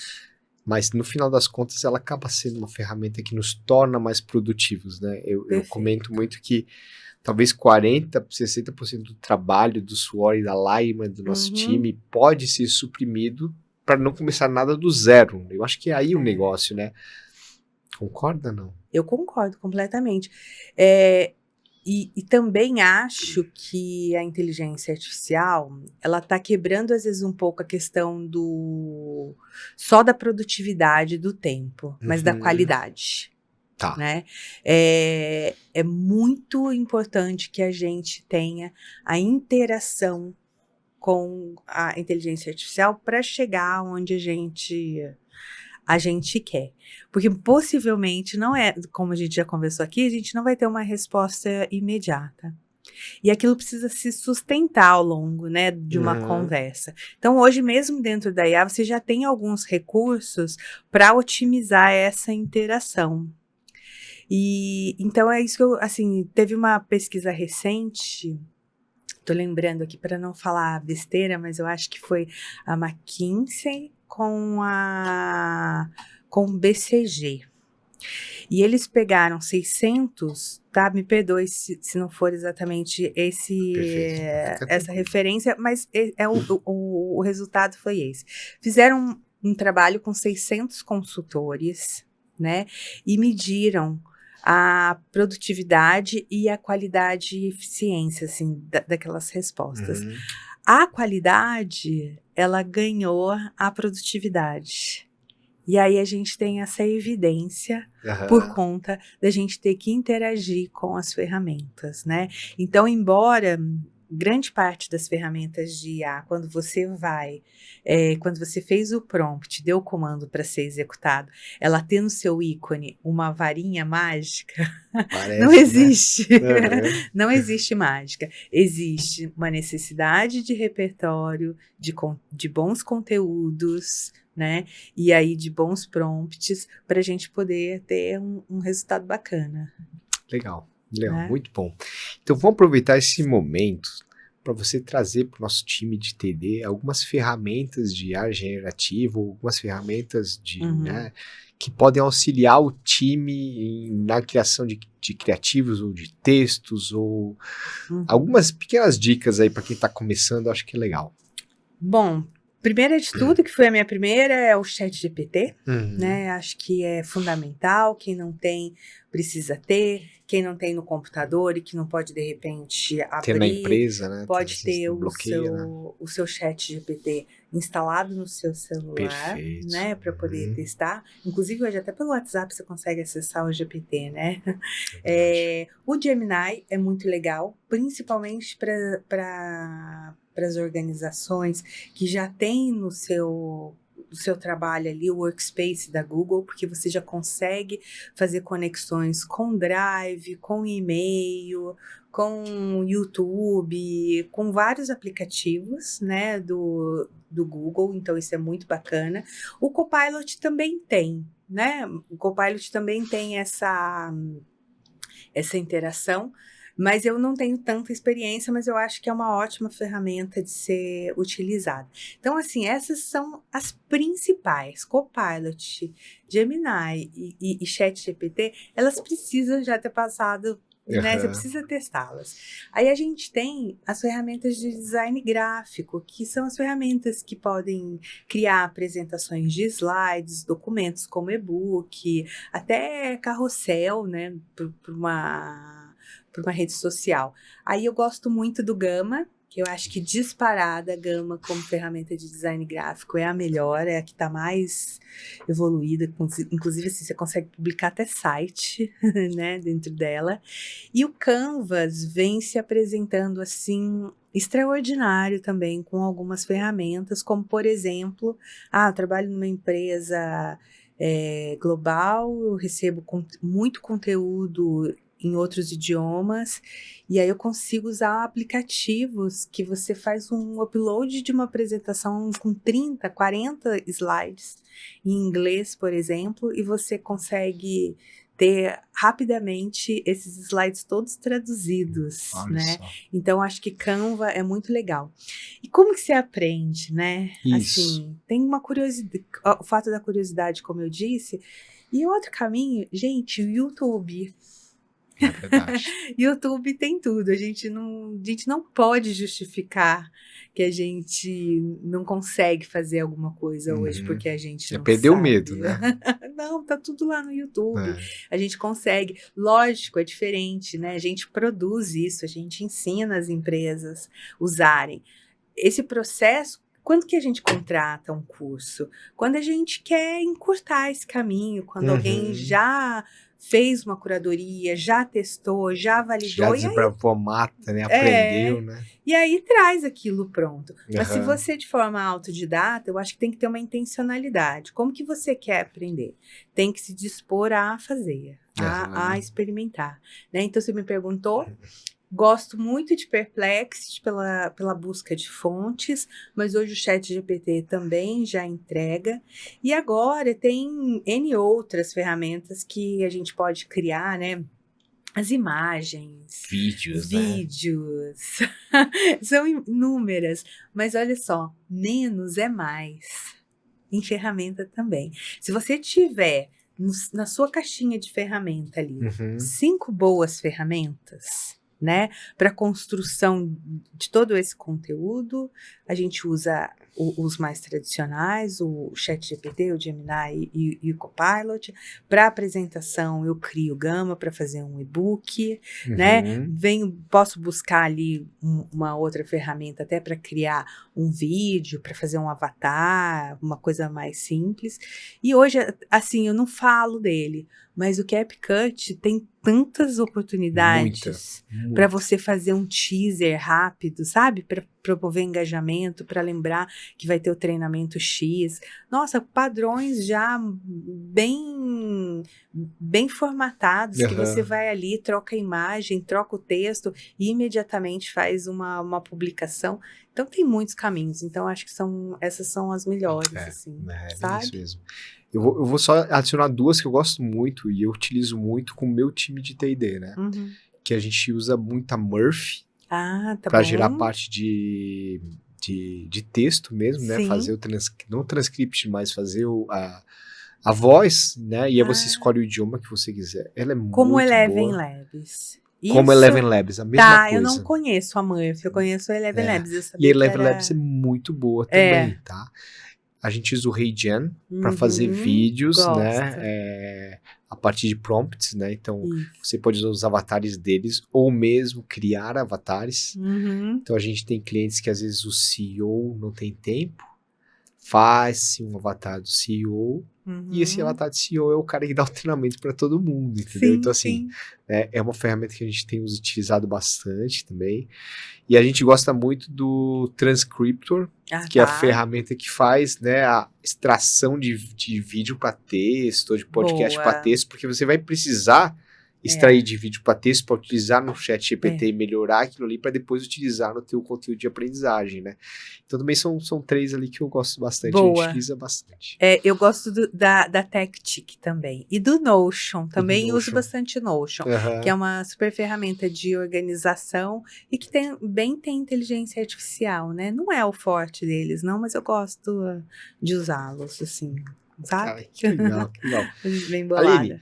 Mas, no final das contas, ela acaba sendo uma ferramenta que nos torna mais produtivos, né? Eu comento muito que talvez 40%, 60% do trabalho, do suor e da lágrima do nosso time pode ser suprimido para não começar nada do zero. Eu acho que é aí o negócio, né? Concorda, não? Eu concordo completamente. E também acho que a inteligência artificial, ela está quebrando, às vezes, um pouco a questão só da produtividade do tempo, mas da qualidade. Tá. Né? É muito importante que a gente tenha a interação com a inteligência artificial para chegar onde a gente quer. Porque possivelmente não é, como a gente já conversou aqui, a gente não vai ter uma resposta imediata. E aquilo precisa se sustentar ao longo, né, de uma conversa. Então, hoje mesmo dentro da IA, você já tem alguns recursos para otimizar essa interação. E então é isso que eu, assim, teve uma pesquisa recente, tô lembrando aqui para não falar besteira, mas eu acho que foi a McKinsey com o BCG. E eles pegaram 600, tá? Me perdoe se não for exatamente essa referência, mas o resultado foi esse. Fizeram um trabalho com 600 consultores, né? E mediram a produtividade e a qualidade e eficiência, assim, daquelas respostas. A qualidade, ela ganhou a produtividade. E aí a gente tem essa evidência por conta da gente ter que interagir com as ferramentas, né? Então, embora grande parte das ferramentas de IA, quando você quando você fez o prompt, deu o comando para ser executado, ela tem no seu ícone uma varinha mágica, não existe. Né? Não existe mágica. Existe uma necessidade de repertório, de bons conteúdos, né? E aí de bons prompts para a gente poder ter um resultado bacana. Legal, muito bom. Então vamos aproveitar esse momento para você trazer para o nosso time de TD algumas ferramentas de IA generativo, algumas ferramentas né, que podem auxiliar o time na criação de criativos ou de textos, ou algumas pequenas dicas aí para quem está começando, acho que é legal. Bom, primeira de tudo, que foi a minha primeira, é o ChatGPT, né? Acho que é fundamental. Quem não tem, precisa ter. Quem não tem no computador e que não pode, de repente, abrir... Ter na empresa, né? Pode ter o seu ChatGPT instalado no seu celular, né? Para poder testar. Inclusive, hoje até pelo WhatsApp você consegue acessar o GPT, né? O Gemini é muito legal, principalmente para as organizações que já têm no seu trabalho ali o workspace da Google, porque você já consegue fazer conexões com Drive, com e-mail, com YouTube, com vários aplicativos, né, do Google, então isso é muito bacana. O Copilot também tem, né? O Copilot também tem essa interação, mas eu não tenho tanta experiência, mas eu acho que é uma ótima ferramenta de ser utilizada. Então, assim, essas são as principais. Copilot, Gemini e ChatGPT, elas precisam já ter passado, né? Você precisa testá-las. Aí a gente tem as ferramentas de design gráfico, que são as ferramentas que podem criar apresentações de slides, documentos como e-book, até carrossel, né? Para uma rede social. Aí eu gosto muito do Gama, que eu acho que disparada a Gama como ferramenta de design gráfico é a melhor, é a que está mais evoluída, inclusive assim, você consegue publicar até site, né, dentro dela. E o Canvas vem se apresentando assim extraordinário também com algumas ferramentas, como por exemplo, eu trabalho numa empresa global, eu recebo muito conteúdo em outros idiomas, e aí eu consigo usar aplicativos que você faz um upload de uma apresentação com 30, 40 slides em inglês, por exemplo, e você consegue ter rapidamente esses slides todos traduzidos, Olha né? só. Então, acho que Canva é muito legal. E como que você aprende, né? Isso. Assim, tem uma curiosidade, o fato da curiosidade, como eu disse, e outro caminho, gente, o YouTube. É verdade. YouTube tem tudo, a gente não pode justificar que a gente não consegue fazer alguma coisa hoje porque a gente não Perdeu o sabe. medo, né? Não, tá tudo lá no YouTube. É. A gente consegue. Lógico, é diferente, né? A gente produz isso, a gente ensina as empresas usarem. Esse processo, quando que a gente contrata um curso? Quando a gente quer encurtar esse caminho, quando alguém já fez uma curadoria, já testou, já validou. Já desbravou, mata, né? Aprendeu, né? E aí traz aquilo pronto. Mas se você de forma autodidata, eu acho que tem que ter uma intencionalidade. Como que você quer aprender? Tem que se dispor a fazer, a experimentar. Né? Então você me perguntou, gosto muito de Perplexity pela busca de fontes, mas hoje o ChatGPT também já entrega. E agora tem N outras ferramentas que a gente pode criar, né? As imagens, vídeos. São inúmeras, mas olha só, menos é mais em ferramenta também. Se você tiver na sua caixinha de ferramenta ali 5 boas ferramentas, né, para construção de todo esse conteúdo, a gente usa os mais tradicionais, o ChatGPT, o Gemini e o Copilot. Para apresentação, eu crio Gama para fazer um e-book, né? Posso buscar ali uma outra ferramenta até para criar um vídeo, para fazer um avatar, uma coisa mais simples. E hoje, assim, eu não falo dele, mas o CapCut tem tantas oportunidades para você fazer um teaser rápido, sabe? Para promover engajamento, para lembrar que vai ter o treinamento X. Nossa, padrões já bem formatados, que você vai ali, troca a imagem, troca o texto e imediatamente faz uma publicação. Então, tem muitos caminhos. Então, acho que essas são as melhores, assim, sabe? Isso mesmo. Eu vou só adicionar 2 que eu gosto muito e eu utilizo muito com o meu time de T&D, né? Que a gente usa muito a Murphy para gerar parte de texto mesmo, né? Fazer não o transcript, mas fazer a voz, né? E aí você escolhe o idioma que você quiser. Ela é como muito Eleven boa. Labs. Como Eleven Labs, a mesma coisa. Eu não conheço a Murphy, eu conheço a Eleven Labs. Eu sabia e a Eleven Labs é muito boa também, tá? A gente usa o HeyGen para fazer vídeos, né? A partir de prompts, né? Então, você pode usar os avatares deles ou mesmo criar avatares. Então, a gente tem clientes que às vezes o CEO não tem tempo, faz um avatar do CEO e esse avatar do CEO é o cara que dá o treinamento para todo mundo, entendeu? Então, assim, é uma ferramenta que a gente tem utilizado bastante também. E a gente gosta muito do Transcriptor, que é a ferramenta que faz, né, a extração de vídeo para texto, ou de podcast para texto, porque você vai precisar extrair de vídeo para texto para utilizar no ChatGPT e melhorar aquilo ali para depois utilizar no teu conteúdo de aprendizagem, né? Então também são 3 ali que eu gosto bastante, a gente utiliza bastante. Eu gosto da TechTick também. E do Notion, também uso bastante Notion, que é uma super ferramenta de organização e que tem inteligência artificial, né? Não é o forte deles, não, mas eu gosto de usá-los, assim, sabe? Cara, que legal, que legal. Bem bolada. Aline,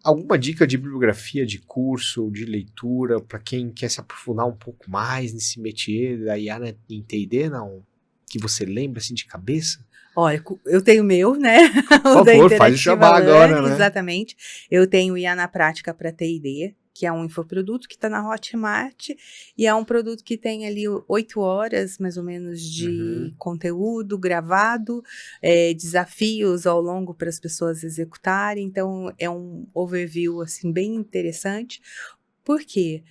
alguma dica de bibliografia, de curso, de leitura, para quem quer se aprofundar um pouco mais nesse métier da IA em T&D, não? Que você lembra, assim, de cabeça? Olha, eu tenho o meu, né? Por favor, faz o jabá agora, né? Exatamente. Eu tenho IA na prática para T&D, que é um infoproduto que está na Hotmart, e é um produto que tem ali 8 horas, mais ou menos, de conteúdo gravado, desafios ao longo para as pessoas executarem. Então, é um overview, assim, bem interessante. Por quê?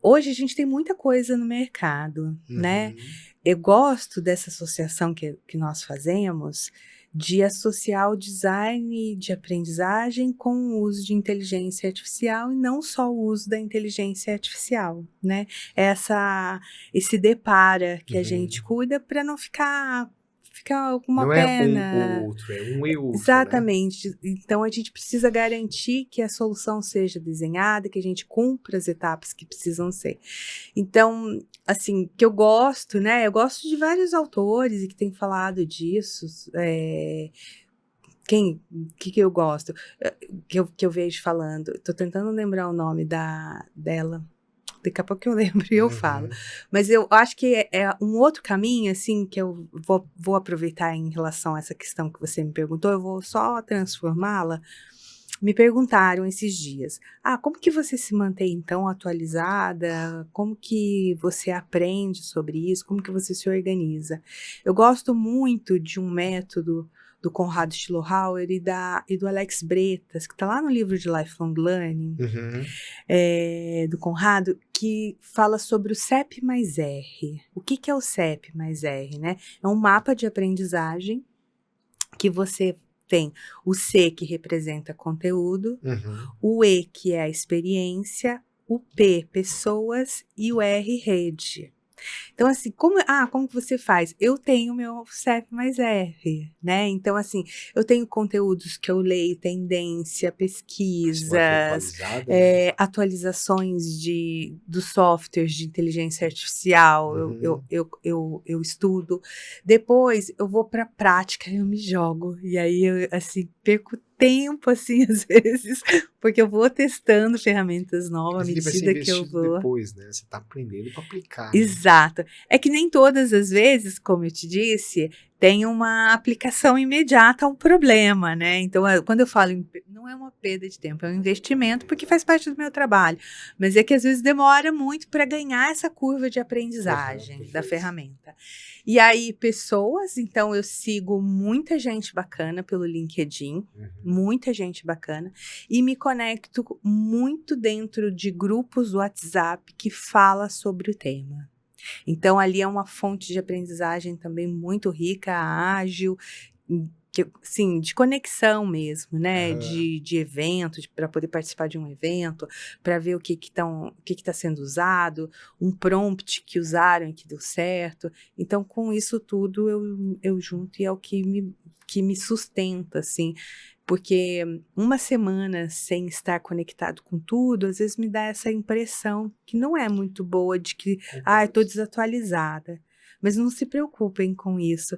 Hoje a gente tem muita coisa no mercado, né? Eu gosto dessa associação que nós fazemos, de associar o design de aprendizagem com o uso de inteligência artificial e não só o uso da inteligência artificial, né? Esse depara que a gente cuida para não ficar com uma Não é um ou pena. outro, é um e outro, né? Exatamente. Então, a gente precisa garantir que a solução seja desenhada, que a gente cumpra as etapas que precisam ser. Então, assim, que eu gosto, né? Eu gosto de vários autores e que têm falado disso. Que eu gosto? Que eu vejo falando. Estou tentando lembrar o nome dela. Daqui a pouco eu lembro e eu falo. Mas eu acho que é um outro caminho, assim, que eu vou aproveitar em relação a essa questão que você me perguntou, eu vou só transformá-la. Me perguntaram esses dias, como que você se mantém, então, atualizada? Como que você aprende sobre isso? Como que você se organiza? Eu gosto muito de um método do Conrado Schlohauer e do Alex Bretas, que está lá no livro de Lifelong Learning, do Conrado, que fala sobre o CEP mais R. O que é o CEP mais R, né? É um mapa de aprendizagem que você tem o C, que representa conteúdo, o E, que é a experiência, o P, pessoas, e o R, rede. Então, assim, como que você faz? Eu tenho meu CEP mais R, né? Então, assim, eu tenho conteúdos que eu leio, tendência, pesquisas, atualizações dos softwares de inteligência artificial, eu estudo. Depois, eu vou para a prática, eu me jogo. E aí, eu, assim, perco tempo, assim, às vezes, porque eu vou testando ferramentas novas à medida que eu vou. Depois, né? Você está aprendendo para aplicar. Exato. Né? É que nem todas as vezes, como eu te disse, tem uma aplicação imediata a um problema, né? Então, quando eu falo, não é uma perda de tempo, é um investimento, porque faz parte do meu trabalho. Mas é que às vezes demora muito para ganhar essa curva de aprendizagem da ferramenta. E aí, pessoas, então eu sigo muita gente bacana pelo LinkedIn, muita gente bacana, e me conecto muito dentro de grupos do WhatsApp que fala sobre o tema. Então, ali é uma fonte de aprendizagem também muito rica, ágil, sim, de conexão mesmo, né? De evento, para poder participar de um evento, para ver o que está sendo usado, um prompt que usaram e que deu certo. Então, com isso tudo, eu junto e é o que me sustenta, assim. Porque uma semana sem estar conectado com tudo, às vezes me dá essa impressão que não é muito boa, de que, estou desatualizada. Mas não se preocupem com isso.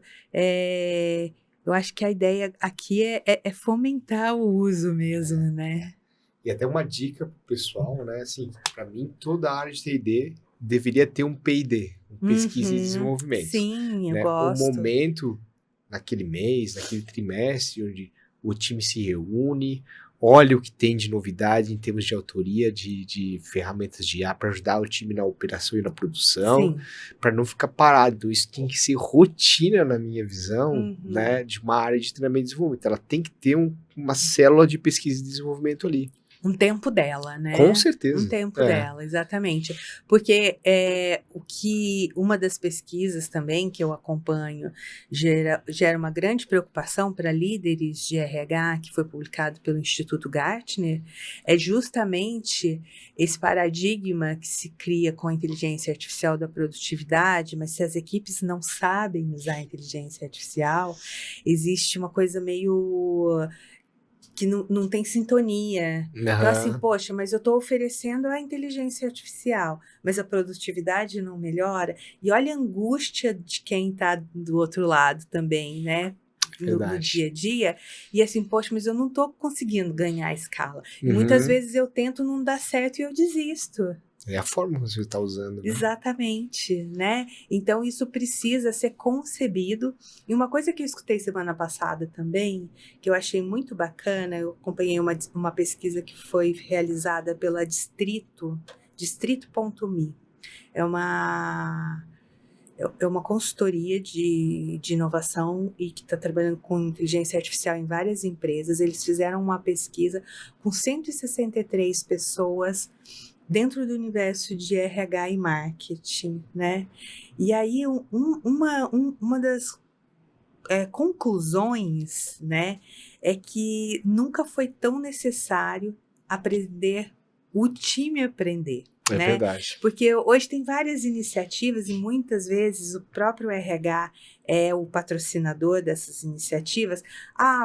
Eu acho que a ideia aqui é fomentar o uso mesmo, né? E até uma dica pro pessoal, né? Assim, para mim, toda a área de T&D deveria ter um P&D, pesquisa e desenvolvimento. Sim, né? eu gosto. O momento, naquele mês, naquele trimestre, onde o time se reúne, olha o que tem de novidade em termos de autoria, de ferramentas de IA para ajudar o time na operação e na produção, para não ficar parado. Isso tem que ser rotina, na minha visão, né, de uma área de treinamento e desenvolvimento. Ela tem que ter uma célula de pesquisa e desenvolvimento ali. Um tempo dela, né? Com certeza. Um tempo dela, exatamente. Porque uma das pesquisas também que eu acompanho gera uma grande preocupação para líderes de RH, que foi publicado pelo Instituto Gartner, é justamente esse paradigma que se cria com a inteligência artificial da produtividade, mas se as equipes não sabem usar a inteligência artificial, existe uma coisa meio que não tem sintonia. Então, assim, poxa, mas eu estou oferecendo a inteligência artificial, mas a produtividade não melhora. E olha a angústia de quem está do outro lado também, né? No dia a dia. E assim, poxa, mas eu não estou conseguindo ganhar a escala. E muitas vezes eu tento, não dá certo e eu desisto. É a forma que você está usando, né? Exatamente, né? Então isso precisa ser concebido. E uma coisa que eu escutei semana passada também, que eu achei muito bacana, eu acompanhei uma pesquisa que foi realizada pela Distrito.me. É uma consultoria de inovação e que está trabalhando com inteligência artificial em várias empresas. Eles fizeram uma pesquisa com 163 pessoas dentro do universo de RH e marketing, né? E aí, uma das conclusões, né, é que nunca foi tão necessário o time aprender, É né? verdade. Porque hoje tem várias iniciativas e muitas vezes o próprio RH é o patrocinador dessas iniciativas.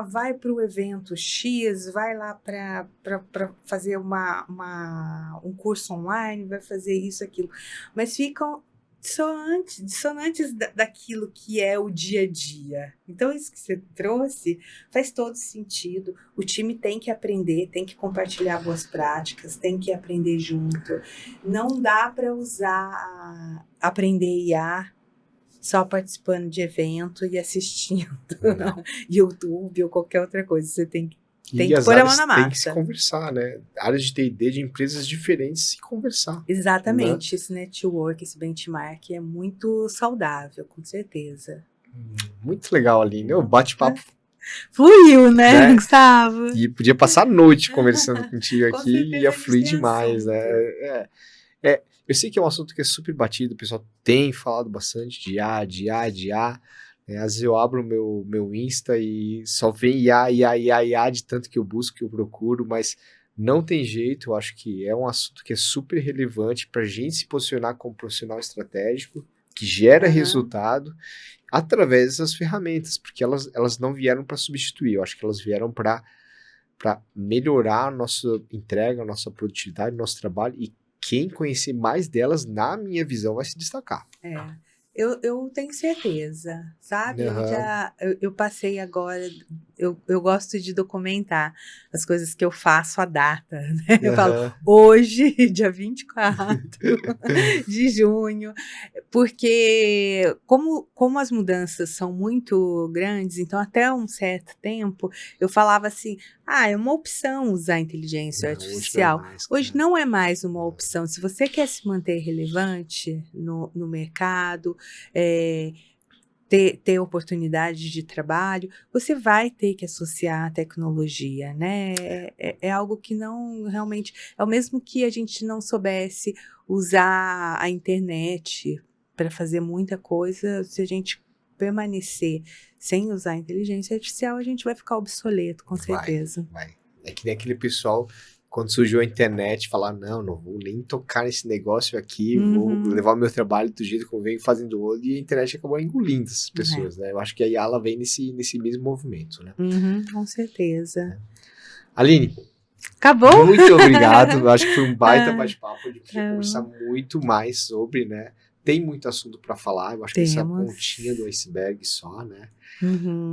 Vai para o evento X, vai lá para fazer um curso online, vai fazer isso, aquilo. Mas ficam dissonantes daquilo que é o dia a dia. Então, isso que você trouxe faz todo sentido. O time tem que aprender, tem que compartilhar boas práticas, tem que aprender junto. Não dá para aprender IA só participando de evento e assistindo YouTube ou qualquer outra coisa. Você tem que as pôr a mão áreas na têm que se massa. conversar, né? Áreas de T&D de empresas diferentes se conversar. Exatamente. Né? Esse network, esse benchmark é muito saudável, com certeza. Muito legal, Aline. O bate-papo fluiu, né, Gustavo? E podia passar a noite conversando contigo aqui e ia fluir demais, assunto. né? Eu sei que é um assunto que é super batido, o pessoal tem falado bastante de IA. Às vezes eu abro o meu Insta e só vem IA de tanto que eu busco, que eu procuro, mas não tem jeito, eu acho que é um assunto que é super relevante para a gente se posicionar como profissional estratégico, que gera resultado, através dessas ferramentas, porque elas não vieram para substituir, eu acho que elas vieram para melhorar a nossa entrega, a nossa produtividade, o nosso trabalho, e quem conhecer mais delas, na minha visão, vai se destacar. Eu tenho certeza, sabe? Eu passei agora, eu gosto de documentar as coisas que eu faço à data, né? Eu falo, hoje, dia 24 de junho, porque como as mudanças são muito grandes, então até um certo tempo eu falava assim, é uma opção usar a inteligência artificial. Hoje não é mais uma opção. Se você quer se manter relevante no mercado, ter oportunidade de trabalho, você vai ter que associar a tecnologia, né? É algo que não realmente... É o mesmo que a gente não soubesse usar a internet para fazer muita coisa. Se a gente permanecer sem usar a inteligência artificial, a gente vai ficar obsoleto, com certeza. Vai. É que nem aquele pessoal, quando surgiu a internet, falar, não vou nem tocar nesse negócio aqui, vou levar o meu trabalho do jeito que eu venho fazendo hoje, e a internet acabou engolindo essas pessoas, né? Eu acho que a IA vem nesse mesmo movimento, né? Com certeza. Aline, acabou? Muito obrigado, eu acho que foi um baita bate-papo, a gente podia conversar muito mais sobre, né? Tem muito assunto para falar, eu acho que essa é a pontinha do iceberg só, né?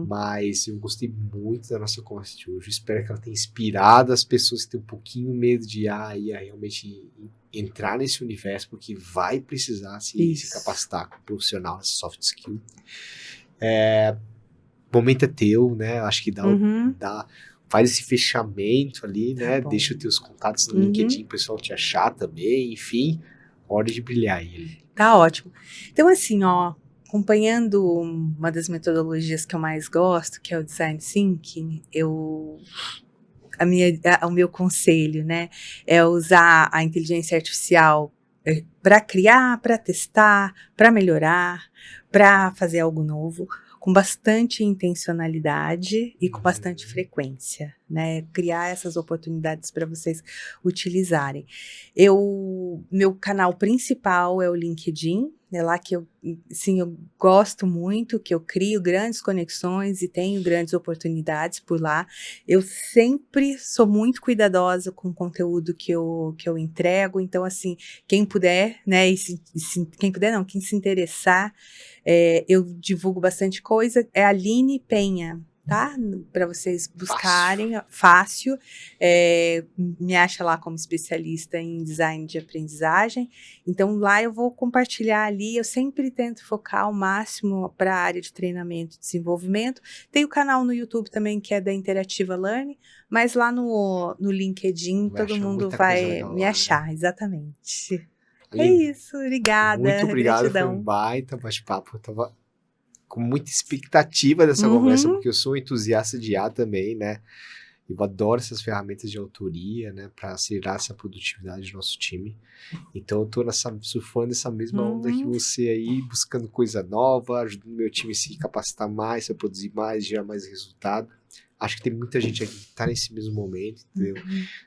Mas eu gostei muito da nossa conversa de hoje. Espero que ela tenha inspirado as pessoas que têm um pouquinho medo de IA a realmente entrar nesse universo, porque vai precisar se capacitar como profissional nessa soft skill. O momento é teu, né? Acho que faz esse fechamento ali, né? Deixa os teus contatos no LinkedIn, o pessoal te achar também, enfim, hora de brilhar aí. Tá ótimo. Então, assim, acompanhando uma das metodologias que eu mais gosto, que é o Design Thinking, o meu conselho, né, é usar a inteligência artificial para criar, para testar, para melhorar, para fazer algo novo, com bastante intencionalidade e com bastante frequência, né? Criar essas oportunidades para vocês utilizarem. Meu canal principal é o LinkedIn, é lá que eu gosto muito, que eu crio grandes conexões e tenho grandes oportunidades por lá. Eu sempre sou muito cuidadosa com o conteúdo que eu entrego, então, assim, quem puder, né, quem se interessar, eu divulgo bastante coisa. É Aline Penha, tá? Para vocês buscarem, fácil. Me acha lá como especialista em design de aprendizagem. Então, lá eu vou compartilhar ali. Eu sempre tento focar ao máximo para a área de treinamento e desenvolvimento. Tem o canal no YouTube também, que é da Interativa Learning, mas lá no LinkedIn todo mundo vai me achar, né? Exatamente. Aline, é isso, obrigada. Muito obrigado, gratidão. foi um baita bate-papo. Eu tava com muita expectativa dessa conversa, porque eu sou entusiasta de IA também, né? Eu adoro essas ferramentas de autoria, né? Para acelerar essa produtividade do nosso time. Então eu tô surfando nessa mesma onda que você aí, buscando coisa nova, ajudando meu time a se capacitar mais, a produzir mais, gerar mais resultado. Acho que tem muita gente aqui que tá nesse mesmo momento, entendeu?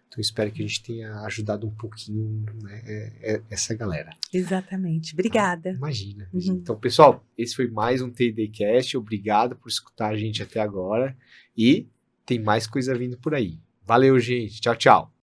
Então espero que a gente tenha ajudado um pouquinho, né, essa galera. Exatamente. Obrigada. Imagina. Então, pessoal, esse foi mais um TDCast. Obrigado por escutar a gente até agora. E tem mais coisa vindo por aí. Valeu, gente. Tchau, tchau.